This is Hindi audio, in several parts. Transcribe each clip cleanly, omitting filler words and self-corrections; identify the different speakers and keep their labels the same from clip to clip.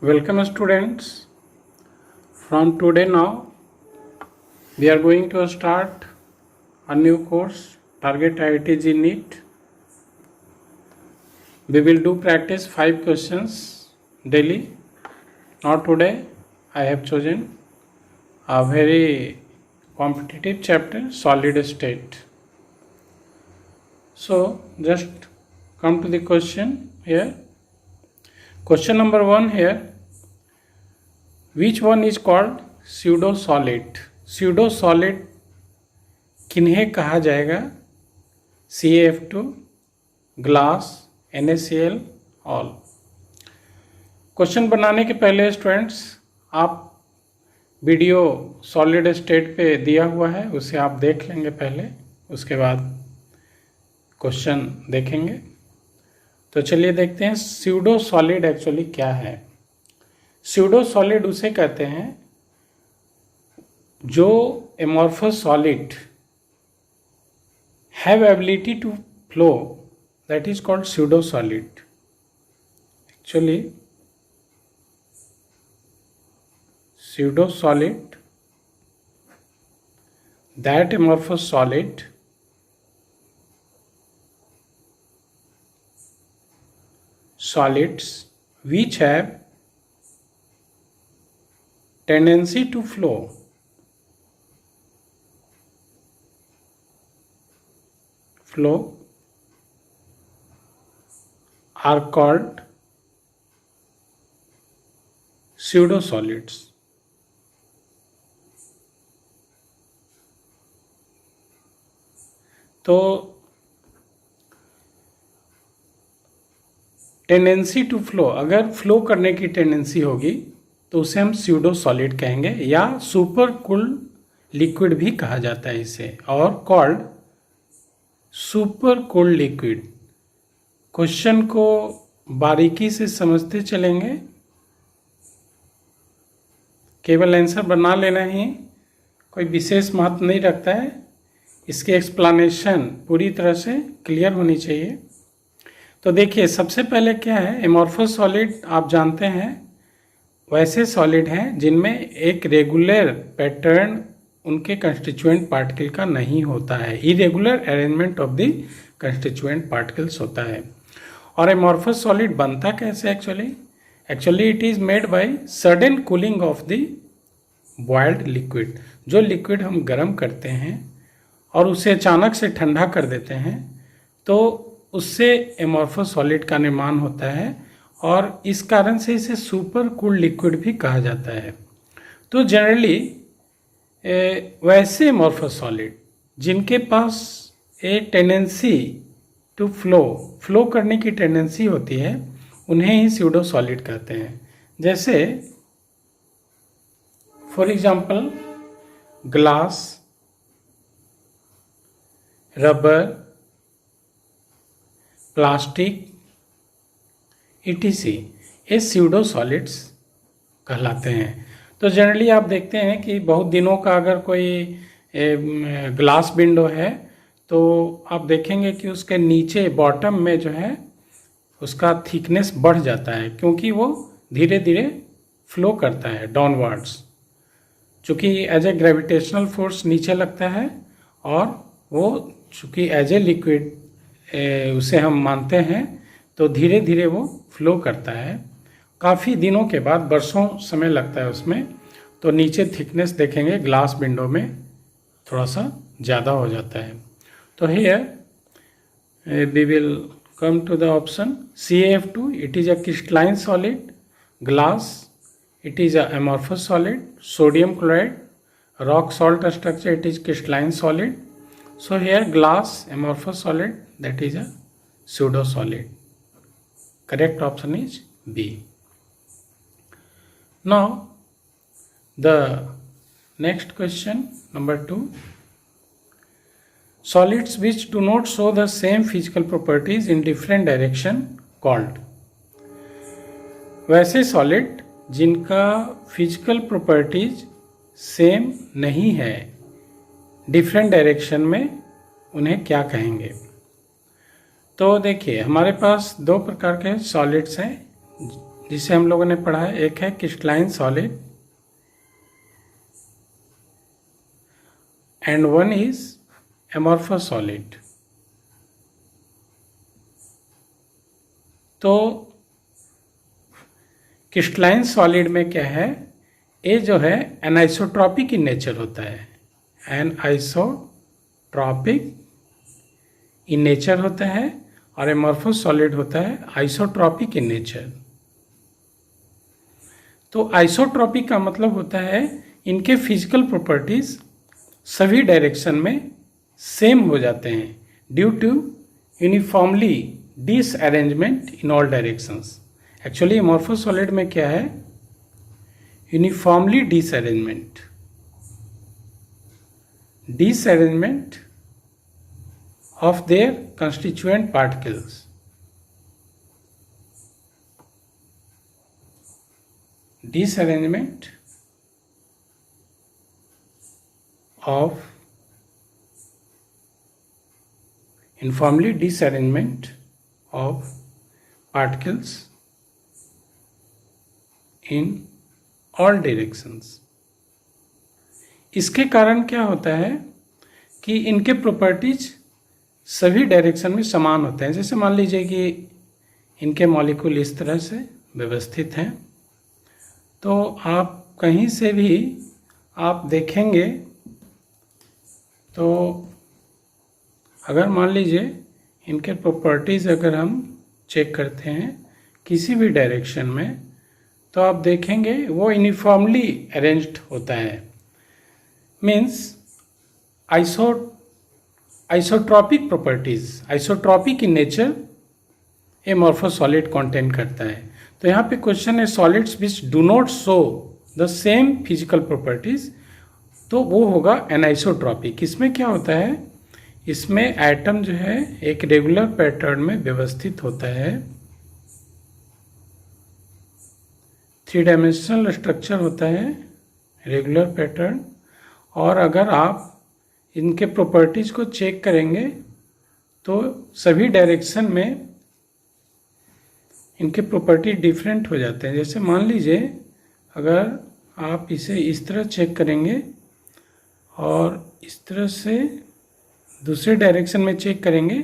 Speaker 1: Welcome students. From today now we are going to start a new course, Target IIT NEET. We will do practice 5 questions daily. Now today I have chosen a very competitive chapter, solid state. So just come to the question here. Question number 1 here. Which one is called pseudo solid? Pseudo solid किन्हें कहा जाएगा? CaF2, glass, NaCl, all. Question बनाने के पहले स्टूडेंट्स आप वीडियो सॉलिड स्टेट पे दिया हुआ है, उसे आप देख लेंगे पहले, उसके बाद क्वेश्चन देखेंगे. तो चलिए देखते हैं स्यूडो सॉलिड एक्चुअली क्या है. स्यूडो सॉलिड उसे कहते हैं जो amorphous solid have ability to flow, that is called pseudo solid. Actually pseudo solid, that amorphous solid solids which have tendency to flow are called pseudosolids. तो टेंडेंसी टू फ्लो, अगर फ्लो करने की टेंडेंसी होगी तो उसे हम स्यूडो सॉलिड कहेंगे, या सुपर कूल्ड लिक्विड भी कहा जाता है इसे, और called super cooled liquid. Question को बारीकी से समझते चलेंगे, केवल आंसर बना लेना ही कोई विशेष महत्व नहीं रखता है, इसकी एक्सप्लेनेशन पूरी तरह से क्लियर होनी चाहिए. तो देखिए सबसे पहले क्या है, एमॉर्फस सॉलिड आप जानते हैं वैसे सॉलिड हैं जिनमें एक रेगुलर पैटर्न उनके कंस्टिट्यूएंट पार्टिकल का नहीं होता है, irregular arrangement of the constituent particles होता है. और एमॉर्फस सॉलिड बनता कैसे actually it is made by sudden cooling of the boiled liquid. जो लिक्विड हम गर्म करते हैं और उसे अचानक से ठंडा कर देते हैं तो उससे एमॉर्फस सॉलिड का निर्माण होता है, और इस कारण से इसे सुपर कूल्ड लिक्विड भी कहा जाता है. तो जनरली वैसे एमॉर्फस सॉलिड जिनके पास ए टेंडेंसी टू फ्लो करने की टेंडेंसी होती है उन्हें ही स्यूडो सॉलिड कहते हैं. जैसे for example glass, rubber, plastic, ETC ये स्यूडो सॉलिड्स कहलाते हैं. तो जनरली आप देखते हैं कि बहुत दिनों का अगर कोई ग्लास विंडो है तो आप देखेंगे कि उसके नीचे बॉटम में जो है उसका थिकनेस बढ़ जाता है, क्योंकि वो धीरे धीरे फ्लो करता है डाउनवर्ड्स, चूँकि एज ए ग्रेविटेशनल फोर्स नीचे लगता है, और वो चूँकि एज ए लिक्विड उसे हम मानते हैं तो धीरे धीरे वो फ्लो करता है. काफ़ी दिनों के बाद, बरसों समय लगता है उसमें, तो नीचे थिकनेस देखेंगे ग्लास विंडो में थोड़ा सा ज़्यादा हो जाता है. तो here we will come to the option CaF2, it is a crystalline solid. Glass, it is a amorphous solid. Sodium chloride, rock salt structure, it is crystalline solid. So here glass, amorphous solid, that is a pseudo solid. Correct option is B. Now the next question number 2. Solids which do not show the same physical properties in different direction called. वैसे सॉलिड जिनका फिजिकल प्रॉपर्टीज सेम नहीं है डिफरेंट डायरेक्शन में, उन्हें क्या कहेंगे. तो देखिए हमारे पास दो प्रकार के सॉलिड्स हैं जिसे हम लोगों ने पढ़ा है, एक है crystalline solid and one is amorphous solid. तो क्रिस्टलाइन सॉलिड में क्या है, ये जो है एनाइसोट्रॉपिक इन नेचर होता है, एनाइसोट्रॉपिक इन नेचर होता है, और एमॉर्फस सॉलिड होता है आइसोट्रॉपिक इन नेचर। तो आइसोट्रॉपिक का मतलब होता है इनके फिजिकल प्रॉपर्टीज सभी डायरेक्शन में सेम हो जाते हैं due to uniformly disarrangement in all directions. Actually amorphous solid में क्या है, uniformly disarrangement of their constituent particles. Disarrangement of uniformly disarrangement of particles in all directions. इसके कारण क्या होता है कि इनके प्रॉपर्टीज सभी डायरेक्शन में समान होते हैं। जैसे मान लीजिए कि इनके मॉलिक्यूल इस तरह से व्यवस्थित हैं, तो आप कहीं से भी आप देखेंगे तो अगर मान लीजिए इनके प्रॉपर्टीज़ अगर हम चेक करते हैं किसी भी डायरेक्शन में, तो आप देखेंगे वो यूनिफॉर्मली अरेंज्ड होता है। Means isotropic properties, isotropic in nature amorphous solid contain करता है। तो यहाँ पे क्वेश्चन है solids which do not show the same physical properties, तो वो होगा एनाइसोट्रॉपिक। इसमें क्या होता है, इसमें एटम जो है एक रेगुलर पैटर्न में व्यवस्थित होता है, 3 डायमेंशनल स्ट्रक्चर होता है, रेगुलर पैटर्न। और अगर आप इनके प्रॉपर्टीज को चेक करेंगे तो सभी डायरेक्शन में इनके प्रॉपर्टी डिफरेंट हो जाते हैं। जैसे मान लीजिए अगर आप इसे इस तरह चेक करेंगे और इस तरह से दूसरे डायरेक्शन में चेक करेंगे,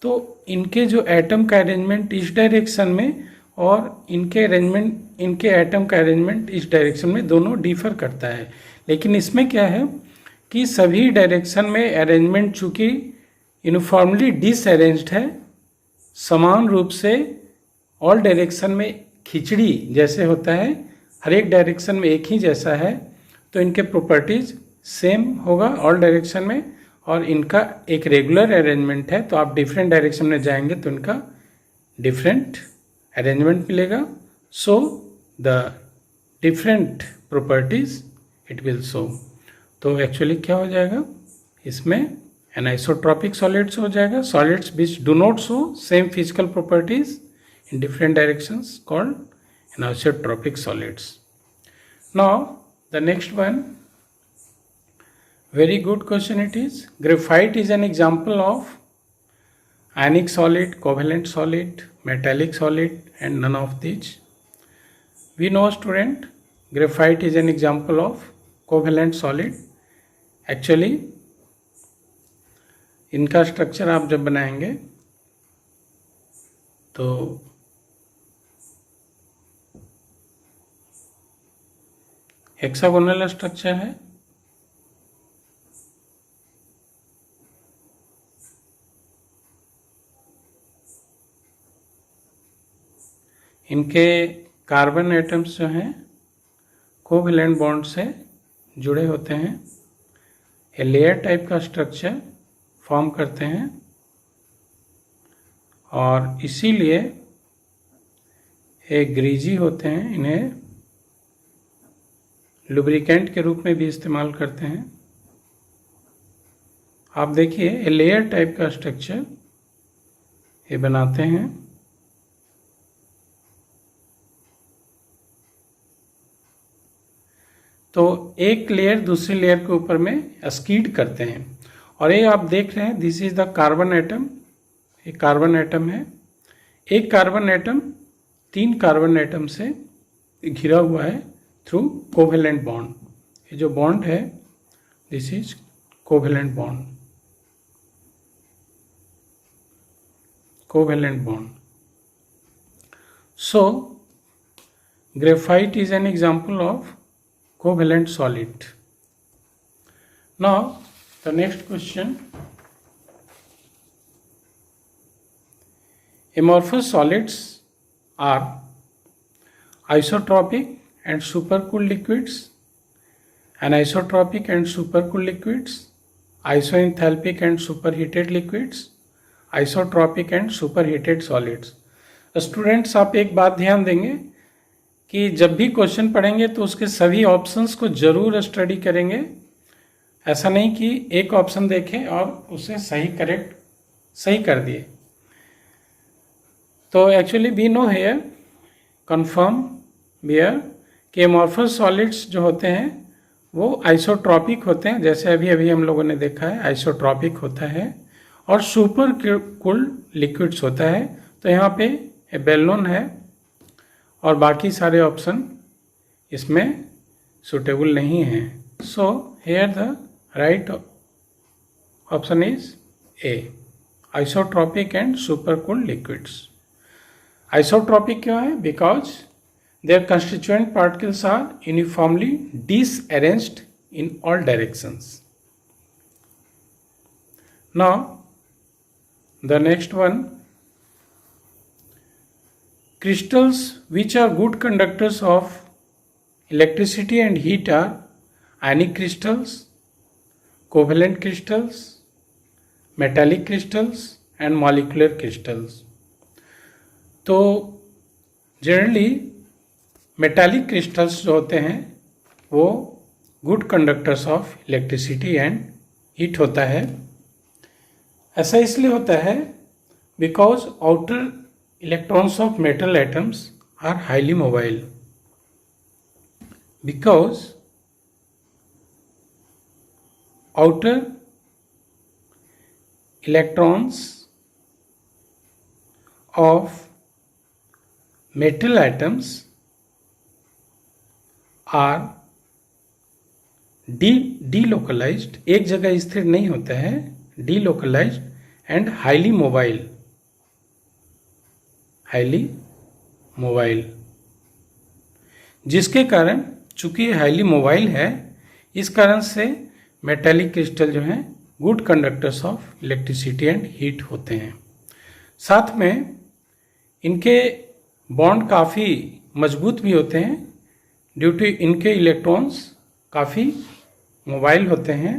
Speaker 1: तो इनके जो एटम का अरेंजमेंट इस डायरेक्शन में और इनके एटम का अरेंजमेंट इस डायरेक्शन में दोनों डिफर करता है। लेकिन इसमें क्या है कि सभी डायरेक्शन में अरेंजमेंट चूँकि यूनिफॉर्मली डिसअरेंज्ड है, समान रूप से ऑल डायरेक्शन में खिचड़ी जैसे होता है, हर एक डायरेक्शन में एक ही जैसा है, तो इनके प्रॉपर्टीज सेम होगा ऑल डायरेक्शन में, और इनका एक रेगुलर अरेंजमेंट है। तो आप डिफरेंट डायरेक्शन में जाएंगे तो इनका डिफरेंट अरेंजमेंट मिलेगा। So the different properties it will show. तो एक्चुअली क्या हो जाएगा, इसमें एनाइसोट्रॉपिक सॉलिड्स हो जाएगा, solids which do not show same physical properties in different directions called anisotropic solids. Now the next one, very good question it is. Graphite is an example of ionic solid, covalent solid, metallic solid, and none of these. We know student, graphite is an example of covalent solid. Actually इनका स्ट्रक्चर आप जब बनाएंगे तो हेक्सागोनल स्ट्रक्चर है, इनके कार्बन एटम्स जो हैं कोवेलेंट बॉन्ड से जुड़े होते हैं, ये लेयर टाइप का स्ट्रक्चर फॉर्म करते हैं, और इसीलिए ये ग्रीजी होते हैं। इन्हें लुब्रिकेंट के रूप में भी इस्तेमाल करते हैं। आप देखिए ये लेयर टाइप का स्ट्रक्चर ये बनाते हैं। तो एक लेयर दूसरी लेयर के ऊपर में स्कीड करते हैं, और ये आप देख रहे हैं this is the carbon atom, एक कार्बन एटम है। एक कार्बन एटम 3 कार्बन एटम से घिरा हुआ है थ्रू कोवेलेंट बॉन्ड। ये जो बॉन्ड है this is covalent bond, covalent bond. So graphite is an example of covalent solid. Now the next question, amorphous solids are isotropic and supercooled liquids, anisotropic and supercooled liquids, isoenthalpic and superheated liquids, isotropic and superheated solids. Students आप एक बात ध्यान देंगे कि जब भी क्वेश्चन पढ़ेंगे तो उसके सभी ऑप्शंस को जरूर स्टडी करेंगे। ऐसा नहीं कि एक ऑप्शन देखें और उसे सही कर दिए। तो actually we know here confirm here कि एमॉर्फस सॉलिड्स जो होते हैं वो आइसोट्रॉपिक होते हैं, जैसे अभी हम लोगों ने देखा है आइसोट्रॉपिक होता है, और सुपर कूल्ड लिक्विड्स होता है। तो यहाँ पे बेलनोन है और बाकी सारे ऑप्शन इसमें सुटेबल नहीं है। So here the right option is a, isotropic and super cooled liquids. Isotropic क्यों है? Because their constituent particles are uniformly disarranged in all directions. Now the next one, crystals which are good conductors of electricity and heat are ionic crystals, covalent crystals, metallic crystals and molecular crystals. तो जनरली मेटालिक क्रिस्टल्स जो होते हैं वो good conductors of electricity and heat होता है। ऐसा इसलिए होता है because outer electrons of metal atoms are highly mobile, because outer electrons of metal atoms are delocalized, एक जगह स्थिर नहीं होता है, delocalized and highly mobile, जिसके कारण चूंकि ये हाईली मोबाइल है, इस कारण से मेटालिक क्रिस्टल जो हैं good conductors of electricity and heat होते हैं। साथ में इनके बॉन्ड काफ़ी मजबूत भी होते हैं ड्यू टू इनके इलेक्ट्रॉन्स काफ़ी मोबाइल होते हैं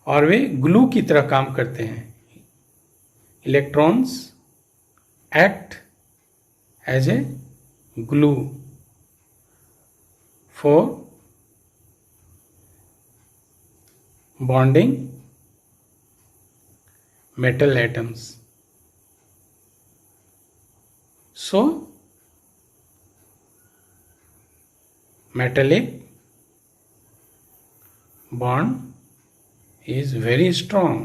Speaker 1: और वे ग्लू की तरह काम करते हैं। Electrons act as a glue for bonding metal atoms. So metallic bond is very strong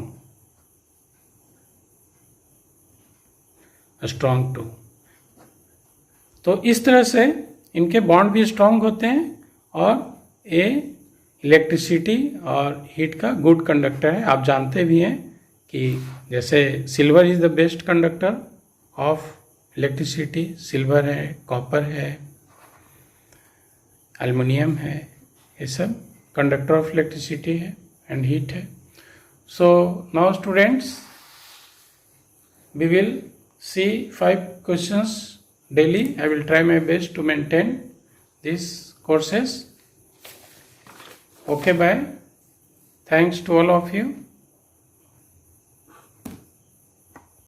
Speaker 1: too. तो इस तरह से इनके बॉन्ड भी स्ट्रांग होते हैं और ये इलेक्ट्रिसिटी और हीट का गुड कंडक्टर है। आप जानते भी हैं कि जैसे silver is the best conductor of electricity, silver है, कॉपर है, एल्युमिनियम है, ये सब कंडक्टर ऑफ इलेक्ट्रिसिटी है एंड हीट है। So now students we will see 5 questions daily. I will try my best to maintain these courses. Okay, bye. Thanks to all of you.